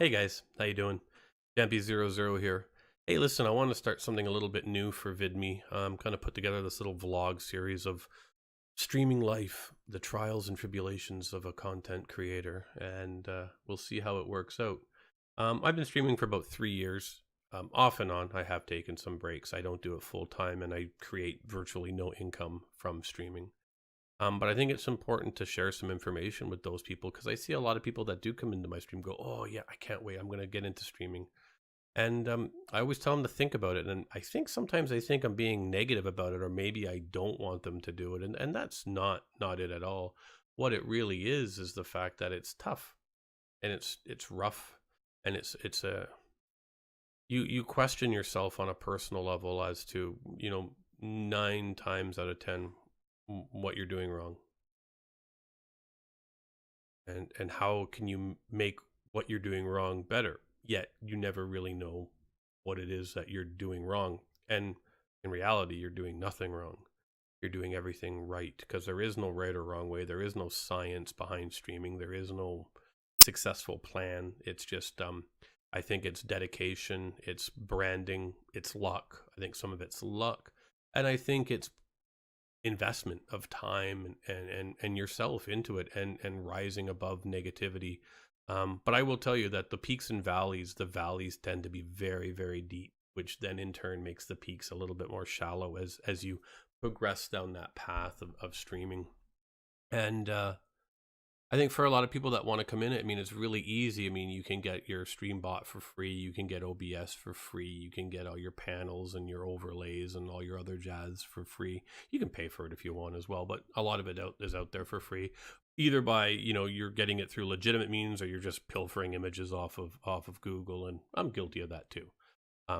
Hey guys, how you doing? Jampy00 here. Hey, listen, I want to start something a little bit new for VidMe. Kind of put together this little vlog series of streaming life, the trials and tribulations of a content creator, and we'll see how it works out. I've been streaming for about 3 years. Off and on, I have taken some breaks. I don't do it full time, and I create virtually no income from streaming. But I think it's important to share some information with those people because I see a lot of people that do come into my stream go, "Oh yeah, I can't wait. I'm going to get into streaming." And I always tell them to think about it. And I think sometimes they think I'm being negative about it, or maybe I don't want them to do it. And that's not it at all. What it really is the fact that it's tough and it's rough, and it's a you question yourself on a personal level as to 9 times out of 10 what you're doing wrong, and how can you make what you're doing wrong better, yet you never really know what it is that you're doing wrong. And in reality, you're doing nothing wrong. You're doing everything right, because there is no right or wrong way. There is no science behind streaming. There is no successful plan. It's just I think it's dedication, it's branding, it's luck. I think some of it's luck, and I think it's investment of time and yourself into it, and rising above negativity. But I will tell you that the valleys tend to be very, very deep, which then in turn makes the peaks a little bit more shallow as you progress down that path of streaming. And I think for a lot of people that want to come in, I mean, it's really easy. I mean, you can get your stream bot for free. You can get OBS for free. You can get all your panels and your overlays and all your other jazz for free. You can pay for it if you want as well, but a lot of it is out there for free, either by, you're getting it through legitimate means, or you're just pilfering images off of Google. And I'm guilty of that too.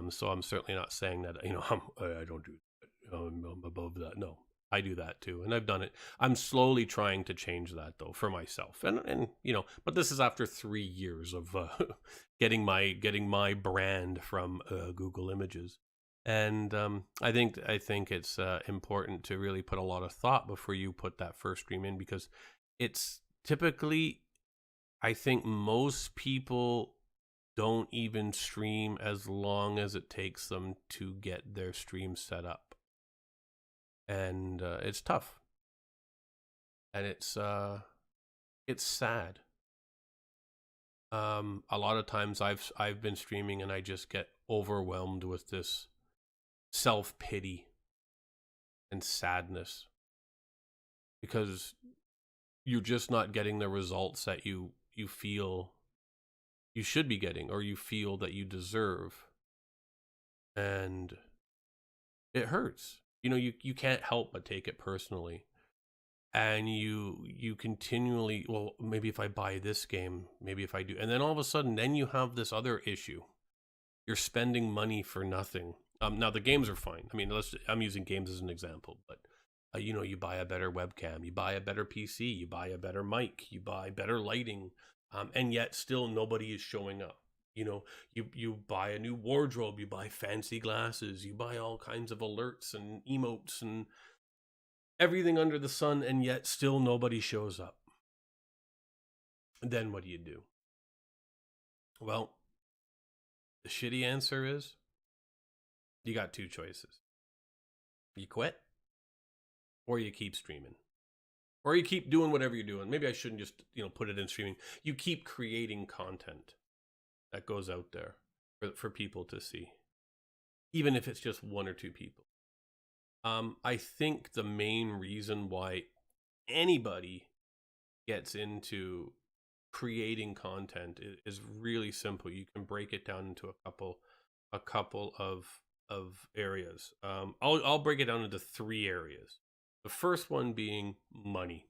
So I'm certainly not saying that, I don't do that. I'm above that. No, I do that too, and I've done it. I'm slowly trying to change that though for myself, and but this is after 3 years of getting my brand from Google Images. And I think it's important to really put a lot of thought before you put that first stream in, because it's typically, I think most people don't even stream as long as it takes them to get their stream set up. And it's tough, and it's sad. A lot of times I've been streaming and I just get overwhelmed with this self-pity and sadness, because you're just not getting the results that you feel you should be getting, or you feel that you deserve. And it hurts. You can't help but take it personally, and you continually, well, maybe if I buy this game, maybe if I do, and then all of a sudden, then you have this other issue. You're spending money for nothing. Now the games are fine. I mean, I'm using games as an example, but you buy a better webcam, you buy a better PC, you buy a better mic, you buy better lighting, and yet still nobody is showing up. You buy a new wardrobe, you buy fancy glasses, you buy all kinds of alerts and emotes and everything under the sun, and yet still nobody shows up. Then what do you do? Well, the shitty answer is you got two choices. You quit, or you keep streaming, or you keep doing whatever you're doing. Maybe I shouldn't just put it in streaming. You keep creating content that goes out there for people to see, even if it's just one or two people. I think the main reason why anybody gets into creating content is really simple. You can break it down into a couple of areas. I'll break it down into 3 areas. The first one being money.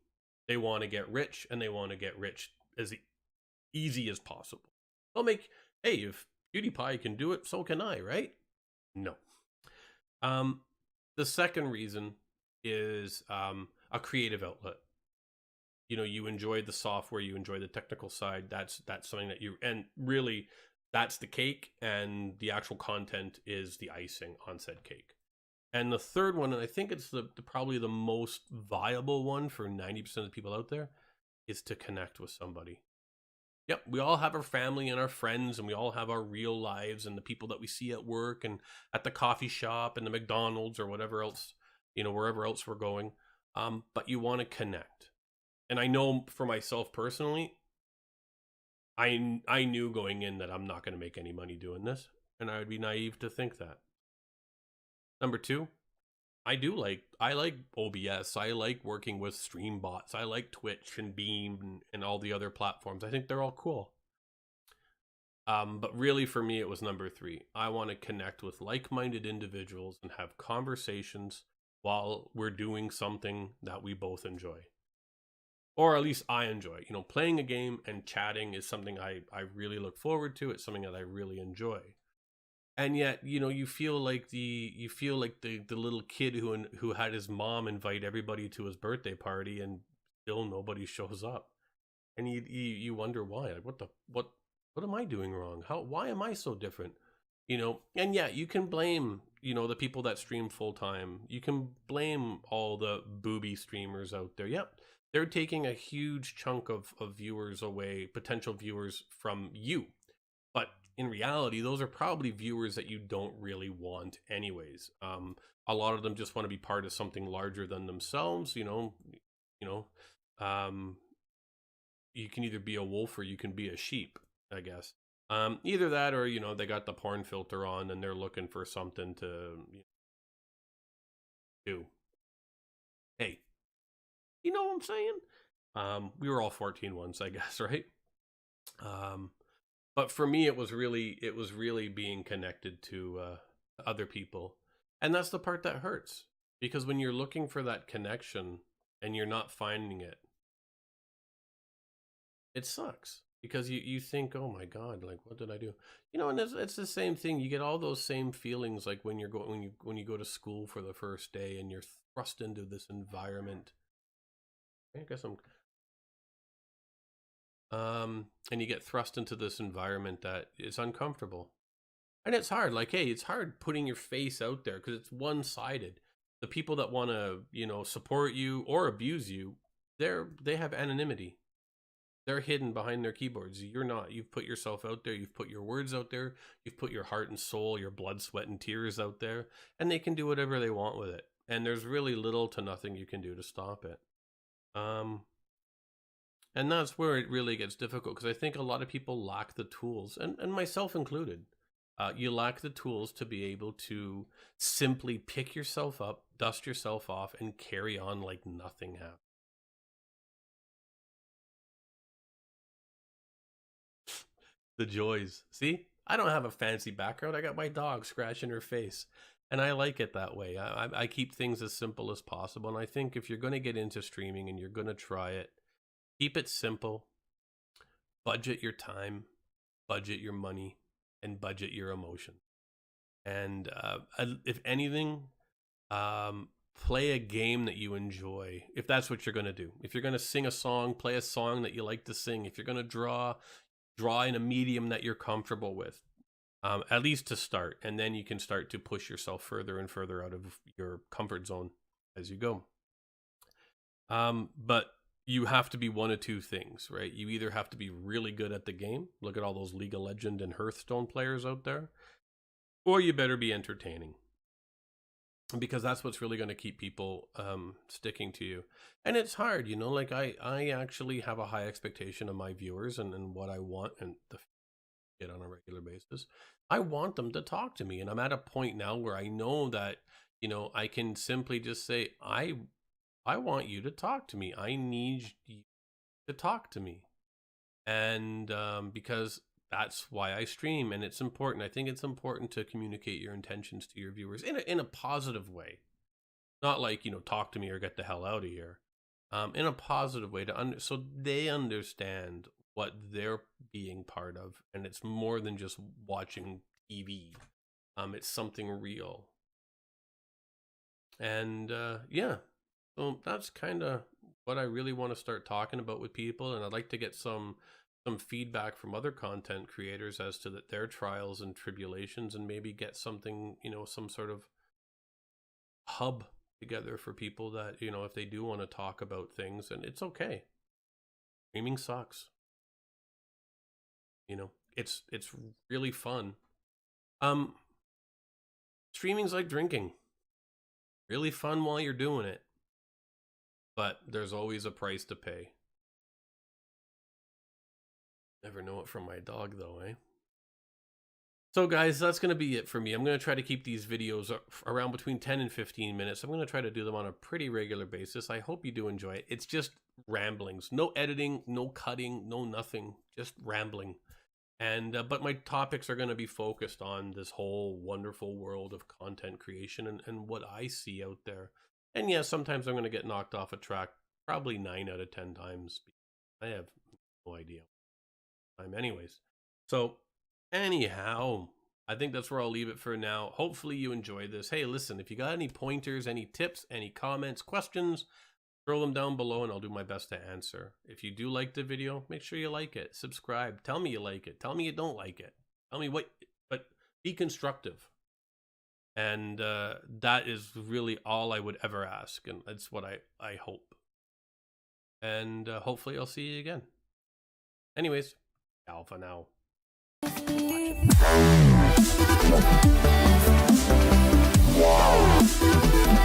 They want to get rich, and they want to get rich as easy as possible. Hey, if PewDiePie can do it, so can I, right? No. The second reason is a creative outlet. You enjoy the software, you enjoy the technical side. That's something that and really that's the cake, and the actual content is the icing on said cake. And the third one, and I think it's probably the most viable one for 90% of the people out there, is to connect with somebody. Yep, we all have our family and our friends, and we all have our real lives and the people that we see at work and at the coffee shop and the McDonald's or whatever else, wherever else we're going. But you want to connect. And I know for myself personally, I knew going in that I'm not going to make any money doing this, and I would be naive to think that. Number two, I like OBS. I like working with stream bots. I like Twitch and Beam and all the other platforms. I think they're all cool. But really, for me, it was number three. I want to connect with like-minded individuals and have conversations while we're doing something that we both enjoy, or at least I enjoy. Playing a game and chatting is something I really look forward to. It's something that I really enjoy. And yet, you feel like the little kid who had his mom invite everybody to his birthday party and still nobody shows up, and you wonder why. Like, what am I doing wrong? Why am I so different? And yeah, you can blame the people that stream full time. You can blame all the booby streamers out there. Yep, they're taking a huge chunk of viewers away, potential viewers from you. But in reality, those are probably viewers that you don't really want anyways. A lot of them just want to be part of something larger than themselves. You know, um, you can either be a wolf or you can be a sheep, I guess. Either that or they got the porn filter on and they're looking for something to do. Hey, you know what I'm saying? We were all 14 once, I guess, right? Um, but for me, it was really being connected to other people, and that's the part that hurts, because when you're looking for that connection and you're not finding it, it sucks, because you think, oh my god, like, what did I do? And it's the same thing. You get all those same feelings like when you go to school for the first day and you're thrust into this environment. I guess I'm and you get thrust into this environment that is uncomfortable. And it's hard. Like, hey, it's hard putting your face out there because it's one-sided. The people that want to, support you or abuse you, they have anonymity. They're hidden behind their keyboards. You're not. You've put yourself out there. You've put your words out there. You've put your heart and soul, your blood, sweat, and tears out there, and they can do whatever they want with it. And there's really little to nothing you can do to stop it. Um, and that's where it really gets difficult, because I think a lot of people lack the tools, and myself included. You lack the tools to be able to simply pick yourself up, dust yourself off, and carry on like nothing happened. The joys. See, I don't have a fancy background. I got my dog scratching her face. And I like it that way. I keep things as simple as possible. And I think if you're going to get into streaming and you're going to try it, keep it simple, budget your time, budget your money, and budget your emotion. And if anything, play a game that you enjoy, if that's what you're going to do. If you're going to sing a song, play a song that you like to sing. If you're going to draw in a medium that you're comfortable with, at least to start, and then you can start to push yourself further and further out of your comfort zone as you go. But you have to be one of two things, right? You either have to be really good at the game, look at all those League of Legends and Hearthstone players out there, or you better be entertaining, because that's what's really going to keep people sticking to you. And it's hard, like I actually have a high expectation of my viewers and what I want and the get on a regular basis. I want them to talk to me, and I'm at a point now where I know that I can simply just say, I want you to talk to me. I need you to talk to me. And because that's why I stream, and it's important. I think it's important to communicate your intentions to your viewers in a positive way, not like talk to me or get the hell out of here. In a positive way so they understand what they're being part of, and it's more than just watching TV. It's something real, and yeah. So that's kind of what I really want to start talking about with people, and I'd like to get some feedback from other content creators as to their trials and tribulations, and maybe get something, some sort of hub together for people that, if they do want to talk about things, and it's okay. Streaming sucks. You know, it's really fun. Streaming's like drinking. Really fun while you're doing it, but there's always a price to pay. Never know it from my dog though, eh? So guys, that's going to be it for me. I'm going to try to keep these videos around between 10 and 15 minutes. I'm going to try to do them on a pretty regular basis. I hope you do enjoy it. It's just ramblings. No editing, no cutting, no nothing. Just rambling. And but my topics are going to be focused on this whole wonderful world of content creation and what I see out there. And yeah, sometimes I'm going to get knocked off a track, probably 9 out of 10 times. I have no idea. Anyways. So anyhow, I think that's where I'll leave it for now. Hopefully you enjoyed this. Hey, listen, if you got any pointers, any tips, any comments, questions, throw them down below and I'll do my best to answer. If you do like the video, make sure you like it, subscribe, tell me you like it, tell me you don't like it, tell me what, but be constructive. And that is really all I would ever ask, and that's what I hope. And hopefully I'll see you again. Anyways, ciao for now. Wow.